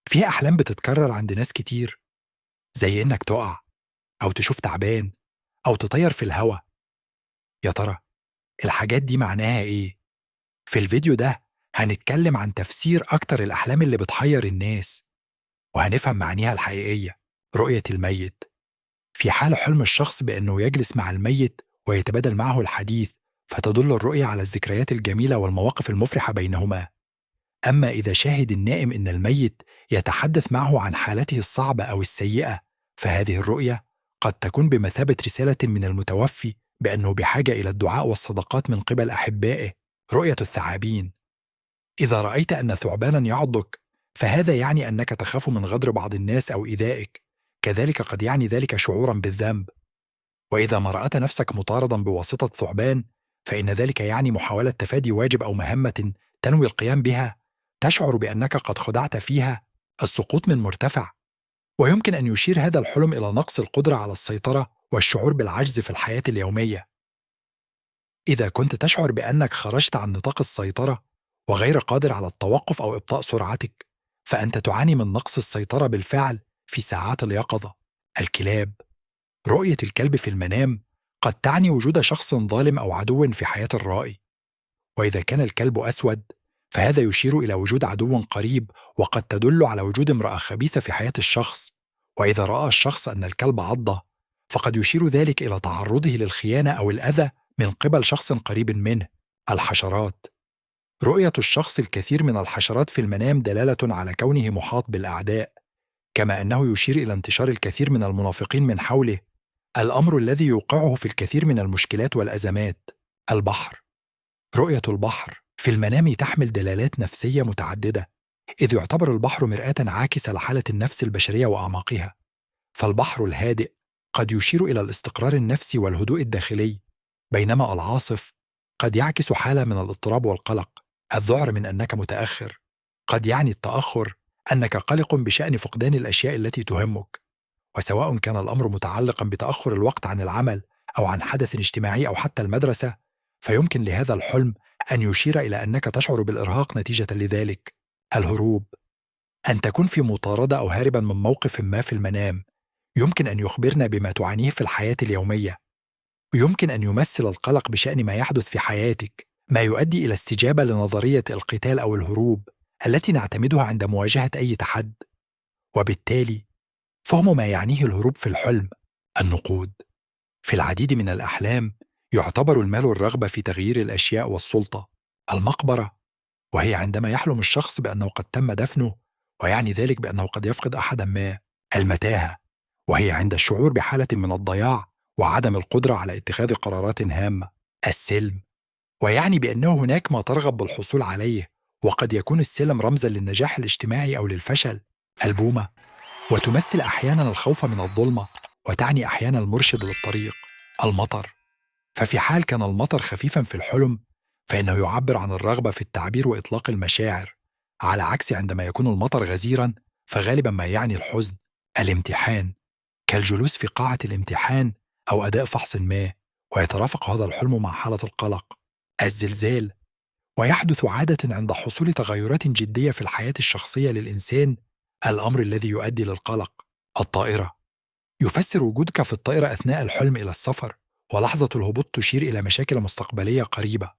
في أحلام بتتكرر عند ناس كتير، زي إنك تقع أو تشوف تعبان أو تطير في الهوا. يا ترى الحاجات دي معناها إيه؟ في الفيديو ده هنتكلم عن تفسير أكتر الأحلام اللي بتحير الناس، وهنفهم معانيها الحقيقية. رؤية الميت، في حال حلم الشخص بأنه يجلس مع الميت ويتبادل معه الحديث، فتدل الرؤية على الذكريات الجميلة والمواقف المفرحة بينهما. أما إذا شاهد النائم إن الميت يتحدث معه عن حالته الصعبة أو السيئة، فهذه الرؤية قد تكون بمثابة رسالة من المتوفي بأنه بحاجة إلى الدعاء والصدقات من قبل أحبائه. رؤية الثعابين، إذا رأيت أن ثعبانا يعضك، فهذا يعني أنك تخاف من غدر بعض الناس أو إيذائك، كذلك قد يعني ذلك شعورا بالذنب. وإذا ما رأت نفسك مطاردا بواسطة ثعبان، فإن ذلك يعني محاولة تفادي واجب أو مهمة تنوي القيام بها، تشعر بأنك قد خضعت فيها، السقوط من مرتفع. ويمكن أن يشير هذا الحلم إلى نقص القدرة على السيطرة والشعور بالعجز في الحياة اليومية. إذا كنت تشعر بأنك خرجت عن نطاق السيطرة وغير قادر على التوقف أو إبطاء سرعتك، فأنت تعاني من نقص السيطرة بالفعل في ساعات اليقظة. الكلاب، رؤية الكلب في المنام قد تعني وجود شخص ظالم أو عدو في حياة الرائي. وإذا كان الكلب أسود، فهذا يشير إلى وجود عدو قريب، وقد تدل على وجود امرأة خبيثة في حياة الشخص. وإذا رأى الشخص أن الكلب عضه، فقد يشير ذلك إلى تعرضه للخيانة أو الأذى من قبل شخص قريب منه. الحشرات، رؤية الشخص الكثير من الحشرات في المنام دلالة على كونه محاط بالأعداء، كما أنه يشير إلى انتشار الكثير من المنافقين من حوله، الأمر الذي يوقعه في الكثير من المشكلات والأزمات. البحر، رؤية البحر في المنام تحمل دلالات نفسية متعددة، إذ يعتبر البحر مرآة عاكسة لحالة النفس البشرية وأعماقها. فالبحر الهادئ قد يشير إلى الاستقرار النفسي والهدوء الداخلي، بينما العاصف قد يعكس حالة من الاضطراب والقلق. الذعر من أنك متأخر قد يعني التأخر، أنك قلق بشأن فقدان الأشياء التي تهمك. وسواء كان الأمر متعلقا بتأخر الوقت عن العمل أو عن حدث اجتماعي أو حتى المدرسة، فيمكن لهذا الحلم أن يشير إلى أنك تشعر بالإرهاق نتيجة لذلك. الهروب، أن تكون في مطاردة أو هاربا من موقف ما في المنام، يمكن أن يخبرنا بما تعانيه في الحياة اليومية. ويمكن أن يمثل القلق بشأن ما يحدث في حياتك، ما يؤدي إلى استجابة لنظرية القتال أو الهروب التي نعتمدها عند مواجهة أي تحدي. وبالتالي فهم ما يعنيه الهروب في الحلم. النقود، في العديد من الأحلام يعتبر المال الرغبة في تغيير الأشياء والسلطة. المقبرة، وهي عندما يحلم الشخص بأنه قد تم دفنه، ويعني ذلك بأنه قد يفقد أحدا ما. المتاهة، وهي عند الشعور بحالة من الضياع وعدم القدرة على اتخاذ قرارات هامة. السلم، ويعني بأنه هناك ما ترغب بالحصول عليه، وقد يكون السلم رمزا للنجاح الاجتماعي أو للفشل. البومة، وتمثل أحيانا الخوف من الظلمة، وتعني أحيانا المرشد للطريق. المطر، ففي حال كان المطر خفيفا في الحلم، فإنه يعبر عن الرغبة في التعبير وإطلاق المشاعر، على عكس عندما يكون المطر غزيرا، فغالبا ما يعني الحزن. الامتحان، كالجلوس في قاعة الامتحان أو أداء فحص ما، ويترافق هذا الحلم مع حالة القلق. الزلزال، ويحدث عادة عند حصول تغيرات جدية في الحياة الشخصية للإنسان، الأمر الذي يؤدي للقلق. الطائرة، يفسر وجودك في الطائرة أثناء الحلم إلى السفر، ولحظة الهبوط تشير إلى مشاكل مستقبلية قريبة.